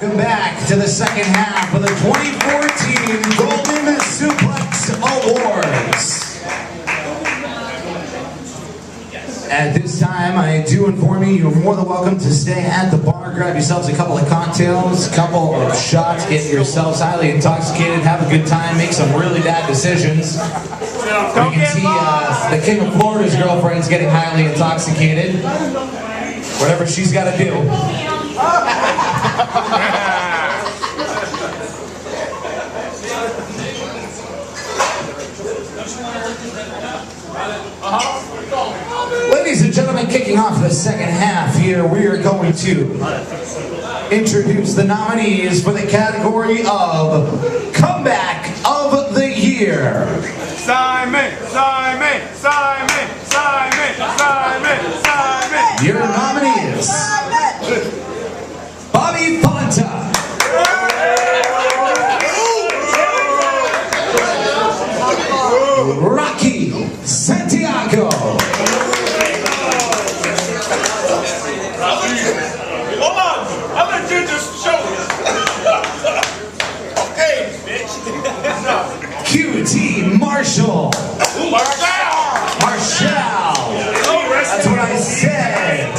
Welcome back to the second half of the 2014 Golden Suplex Awards. At this time, I do inform you, you're more than welcome to stay at the bar, grab yourselves a couple of cocktails, a couple of shots, get yourselves highly intoxicated, have a good time, make some really bad decisions. You can see the King of Florida's girlfriend's getting highly intoxicated. Whatever she's got to do. Ladies and gentlemen, kicking off the second half here, we are going to introduce the nominees for the category of Comeback of the Year. Simon! Your nominee is Bobby Fonta, Rocky Santiago, Hold on! I'm gonna do this show! Hey, bitch! QT Marshall. Marshall! That's what I said!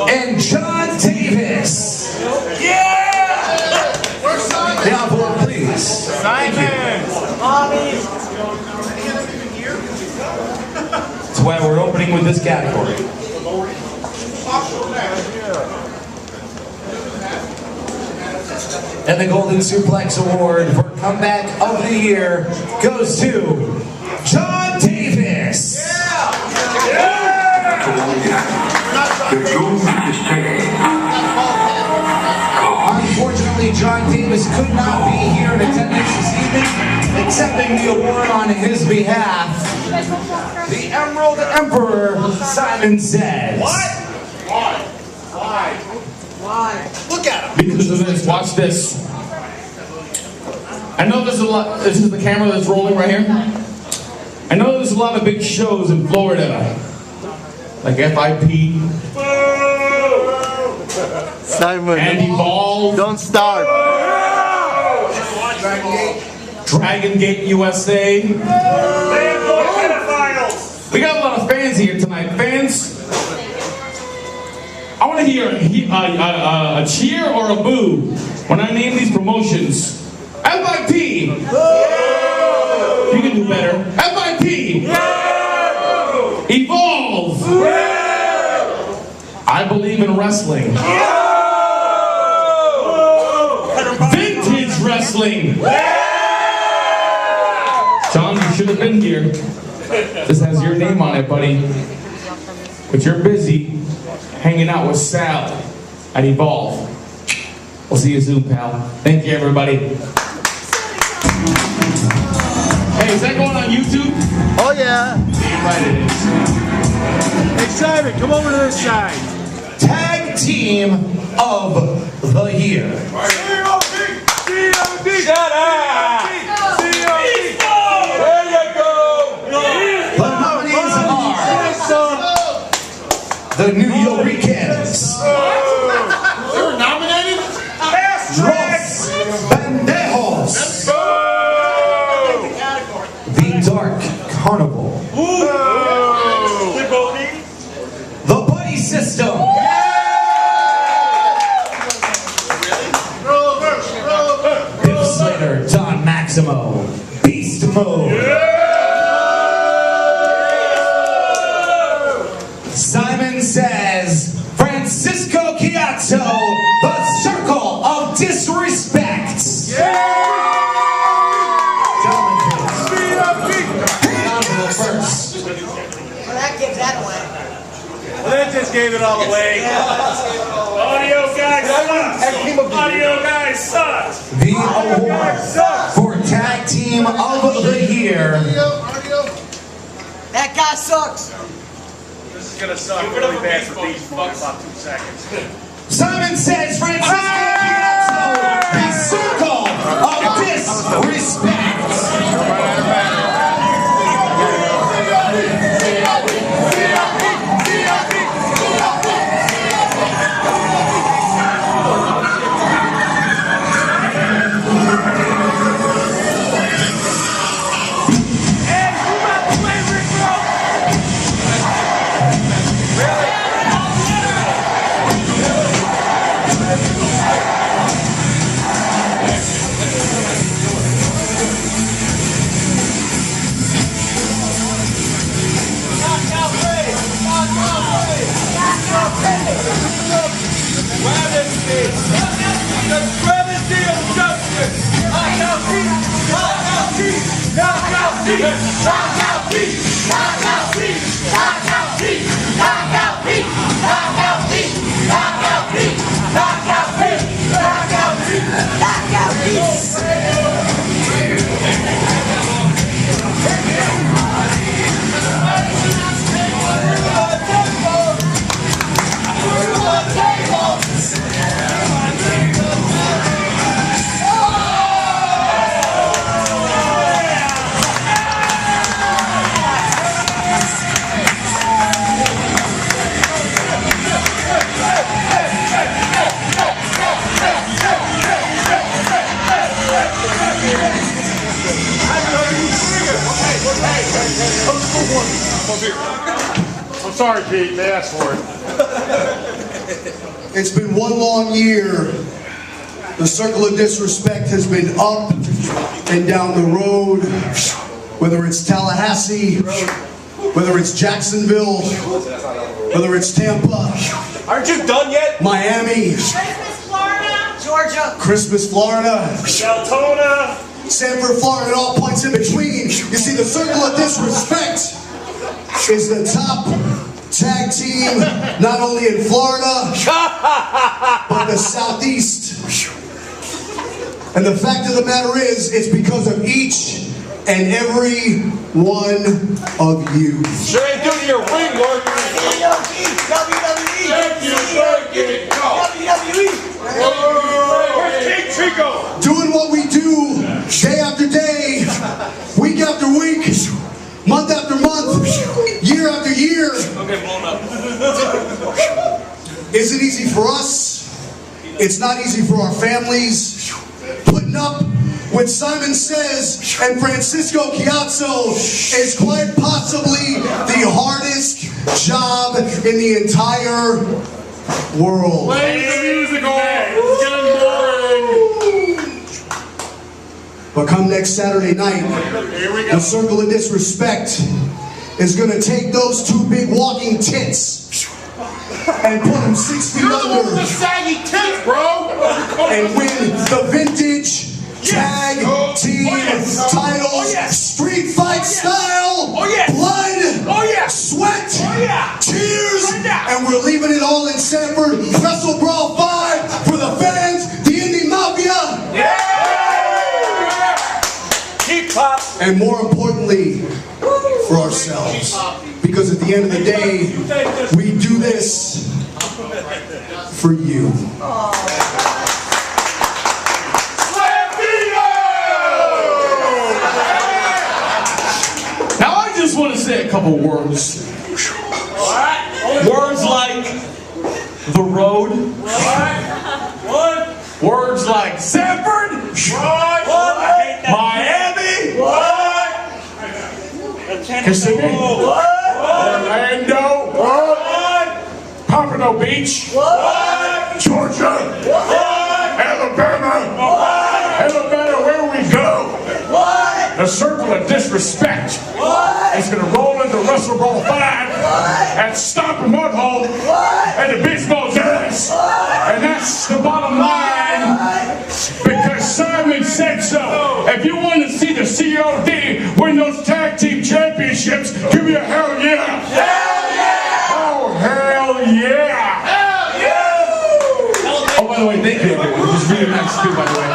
And John Davis! Yeah! The envelope, please. Simon! That's why we're opening with this category. And the Golden Suplex Award for Comeback of the Year goes to John Davis. Unfortunately, John Davis could not be here in attendance this evening, accepting the award on his behalf. The Emerald Emperor, Simon says. What? Why? Look at him! Because of this, watch this. I know there's a lot, this is the camera that's rolling right here. I know there's a lot of big shows in Florida, like FIP, Simon, and Evolve, don't start. Dragon Gate USA. We got a lot of fans here tonight. Fans, I want to hear a cheer or a boo when I name these promotions. FIP! You can do better. FIP! Evolve! I believe in wrestling. Vintage wrestling! John, you should have been here. This has your name on it, buddy. But you're busy hanging out with Sal at Evolve. We'll see you soon, pal. Thank you, everybody. Hey, is that going on YouTube? Oh yeah. Right, it is. Hey Simon, come over to this side. Tag Team of the Year. Shut up! There you go! The nominees are the New Yorkers. They were nominated? Los Pendejos. The Dark Carnival. The Buddy System. Biff Slater, Don Maximo, Beast Mode. Simon says, Francisco Chiazzo, the Circle of Disrespect. Gentlemen, please. First. Well, that gives that away. Well, that just gave it all away. Audio guys suck! The award for Tag Team of the Year. That guy sucks. This is gonna suck really bad for these fucks about 2 seconds. Simon says, Francisco Chiazzo, the Circle of Disrespect. Supremacy of justice! Knockout beat! Knockout beat! Knockout beat! Knockout beat! Knockout beat! Knockout beat! Knockout beat! Knockout beat! Knockout beat! Knockout beat! Knockout beat! Knockout beat! I'm sorry, Pete. They asked for it. It's been one long year. The circle of disrespect has been up and down the road, whether it's Tallahassee, whether it's Jacksonville, whether it's Tampa, Aren't you done yet? Miami, Christmas, Florida. Georgia. Christmas, Florida, Deltona! Sanford, Florida, and all points in between. You see, the circle of disrespect is the top tag team, not only in Florida, but the Southeast. And the fact of the matter is, it's because of each and every one of you. Sure ain't due to your ring work. WWE. Where's King Chico? Doing what we do day after day, week after week, month after month, year after year. Okay, blown up. Isn't easy for us. It's not easy for our families. Putting up with Simon Says and Francisco Chiazzo is quite possibly the hardest job in the entire world. Play the musical. It's getting boring. But come next Saturday night, Here we go. the circle of disrespect is going to take those two big walking tits and put them 6 feet You're the one with the under saggy tits, bro. and win the Vintage Tag Team titles, Street Fight style, blood, sweat, tears, and we're leaving it all in Sanford. Wrestle Brawl 5 for the fans, the Indie Mafia, Keep pop. and more importantly, for ourselves. Because at the end of the day, we do this for you. Now I just want to say a couple words. Words like the road. Words like Sanford. Miami. Kissimmee. Orlando. Pompano Beach. Georgia. Alabama. And no matter where we go, the circle of disrespect is going to roll into Wrestle Brawl 5 and stomp a mud hole and the Beast Mode's ass. And that's the bottom line, because Simon said so. If you want to see the COD win those tag team championships, give me a hell yeah. Hell yeah! Oh, hell yeah! Hell yeah! Oh, by the way, thank you everyone. This is really nice too, by the way.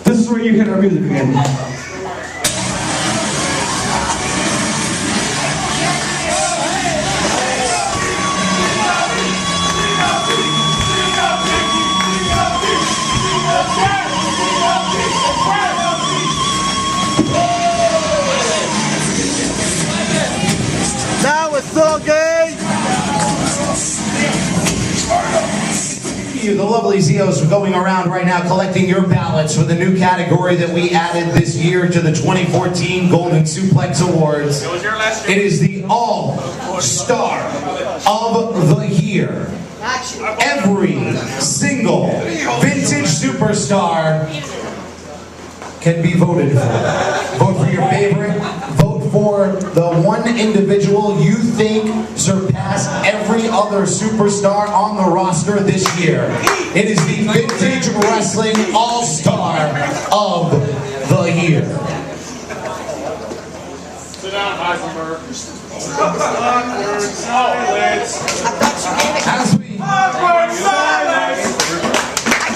This is where you hit our music again. Now it's all gay. The lovely Zeos are going around right now collecting your ballots for the new category that we added this year to the 2014 Golden Suplex Awards. It is the All-Star of the Year. Every single vintage superstar can be voted for. Vote for your favorite. Vote for the one individual you think surpassed every other superstar on the roster this year. It is the Vintage Wrestling All-Star of the Year. Sit down, Heisenberg. As we, I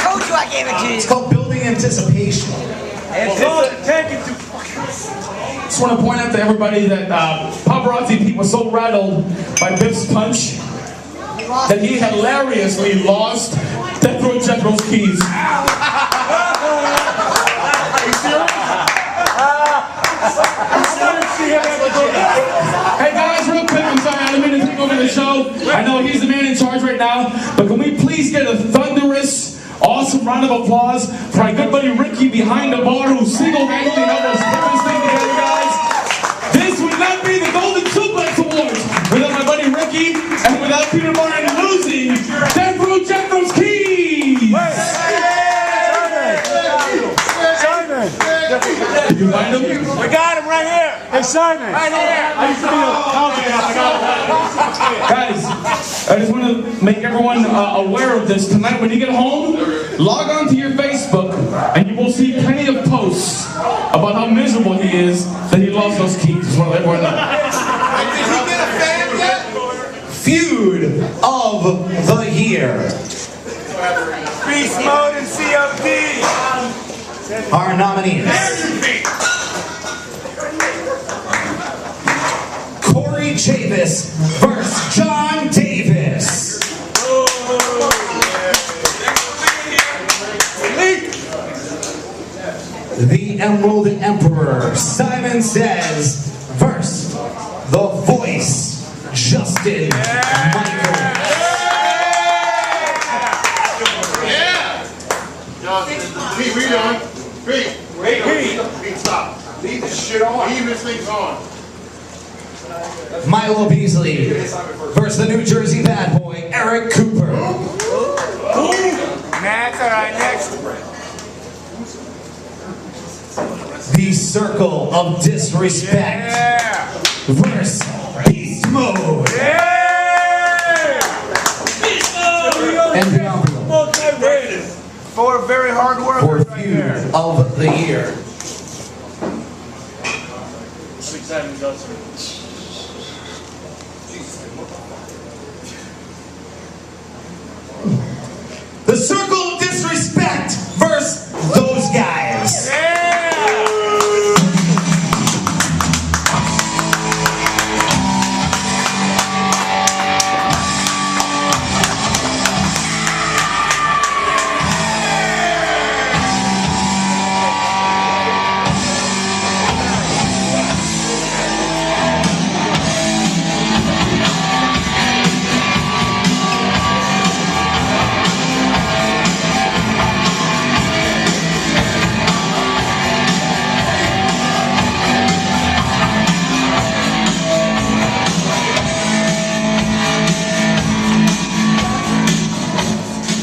told you I gave it to you. it's called building anticipation. Just want to point out to everybody that Paparazzi Pete was so rattled by Biff's punch that he hilariously lost Death Row Jethro's keys. Hey guys, real quick, I'm sorry, I didn't mean to take over the show. I know he's the man in charge right now, but can we please get a thunderous, awesome round of applause for my good buddy Ricky behind the bar who single-handedly helped us put this thing together, guys. This would not be the Golden Suplex Awards without my buddy Ricky and without Peter Martin losing Death Row Jethro's keys. Did you find him? We got him right here. Hey, Simon. Right here. I used to be a Guys, I just want to make everyone aware of this. Tonight when you get home, log on to your Facebook and you will see plenty of posts about how miserable he is that he lost those keys. Just want to let everyone know. Did he get a fan yet? Feud of the Year. Beast Mode and COD. Our nominees: Corey Chavis versus John Davis. The Emerald Emperor Simon Says versus the Voice Justin Michael. Pete, read on. Pete, stop. Leave this shit on. Leave this thing on. Milo Beasley versus the New Jersey bad boy Eric Cooper. That's all right. Next. The Circle of Disrespect versus Beast Mode. And beyond For very hard work. for Feud of the Year. The Circle of Disrespect versus those guys.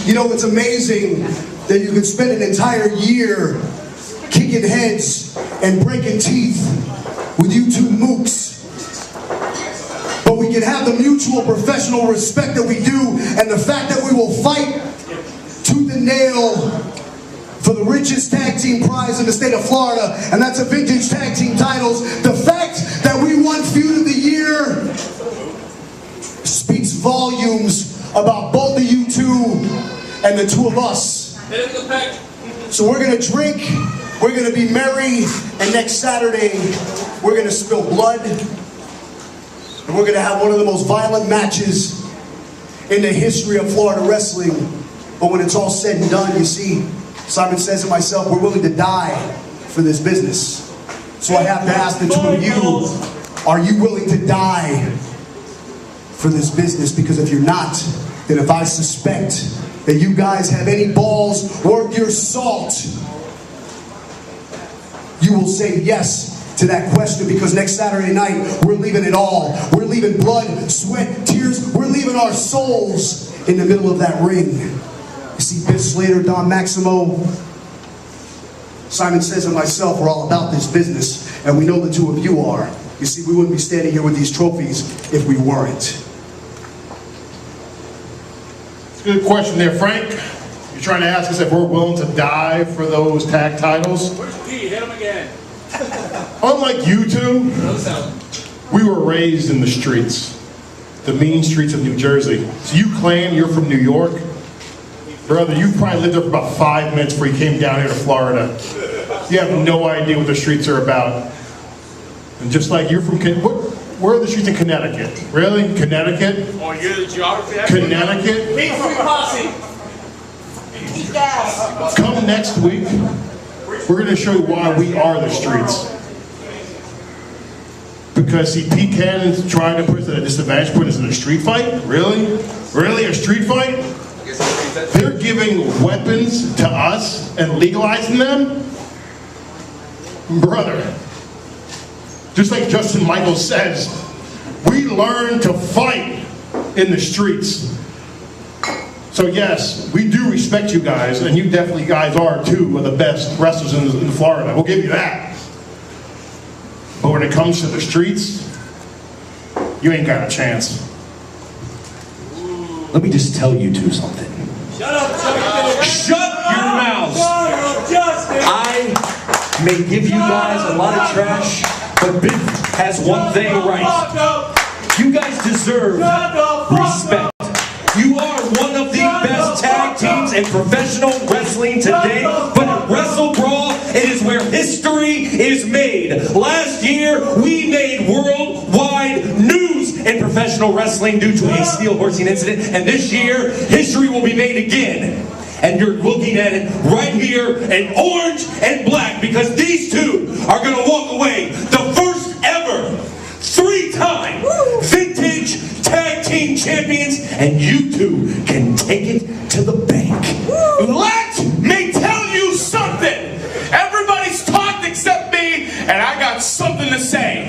You know, it's amazing that you can spend an entire year kicking heads and breaking teeth with you two mooks. But we can have the mutual professional respect that we do, and the fact that we will fight tooth and nail for the richest tag team prize in the state of Florida, and that's a Vintage Tag Team titles. The fact that we won Feud of the Year speaks volumes about both of you two and the two of us. So we're gonna drink, we're gonna be merry, and next Saturday we're gonna spill blood, and we're gonna have one of the most violent matches in the history of Florida wrestling. But when it's all said and done, you see, Simon Says and myself, we're willing to die for this business. So I have to ask the two of you, are you willing to die for this business? Because if you're not, then if I suspect that you guys have any balls worth your salt, you will say yes to that question, because next Saturday night, we're leaving it all. We're leaving blood, sweat, tears. We're leaving our souls in the middle of that ring. You see Biff Slater, Don Maximo, Simon Says and myself are all about this business, and we know the two of you are. You see, we wouldn't be standing here with these trophies if we weren't. It's a good question there, Frank. You're trying to ask us if we're willing to die for those tag titles? Where's Pete? Hit him again. Unlike you two, we were raised in the streets. The mean streets of New Jersey. So you claim you're from New York? Brother, you probably lived there for about 5 minutes before you came down here to Florida. You have no idea what the streets are about. And just like you're from, where are the streets in Connecticut? Really? Connecticut? Oh, you're the geography expert? Connecticut? Pete from Posse. Come next week, we're going to show you why we are the streets. Because, see, Pete Cannon's trying to put us at a disadvantage, put us in a street fight? Really? Really, a street fight? They're giving weapons to us and legalizing them? Brother, just like Justin Michaels says, we learn to fight in the streets. So yes, we do respect you guys, and you definitely guys are two of the best wrestlers in Florida. We'll give you that. But when it comes to the streets, you ain't got a chance. Let me just tell you two something. Shut up, Justin. Shut your mouths. Shut up, Justin. I may give you guys a lot of trash, but Biff has one thing right. You guys deserve respect. You are one of the best tag teams in professional wrestling today, but at Wrestle Brawl, it is where history is made. Last year, we made worldwide news in professional wrestling due to a steel horsing incident, and this year, history will be made again. And you're looking at it right here in orange and black, because these two are going to walk away the first ever 3-time vintage tag team champions, and you two can take it to the bank. Let me tell you something. Everybody's talked except me, and I got something to say.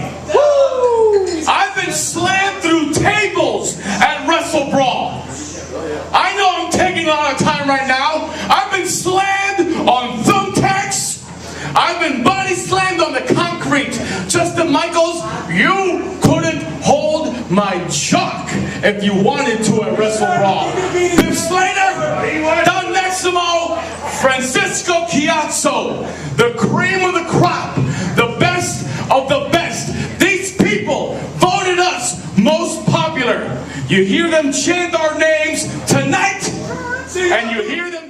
I've been slammed through tables at Wrestle Brawl. I know I'm taking a lot of time right now. I've been slammed on thumbtacks. I've been body slammed on the concrete. Justin Michaels, you couldn't hold my jock if you wanted to at Wrestle Brawl. Biff Slater, Don Maximo, Francisco Chiazzo, the cream of the crop, the best of the best. These people voted us most popular. You hear them chant our names tonight, and you hear them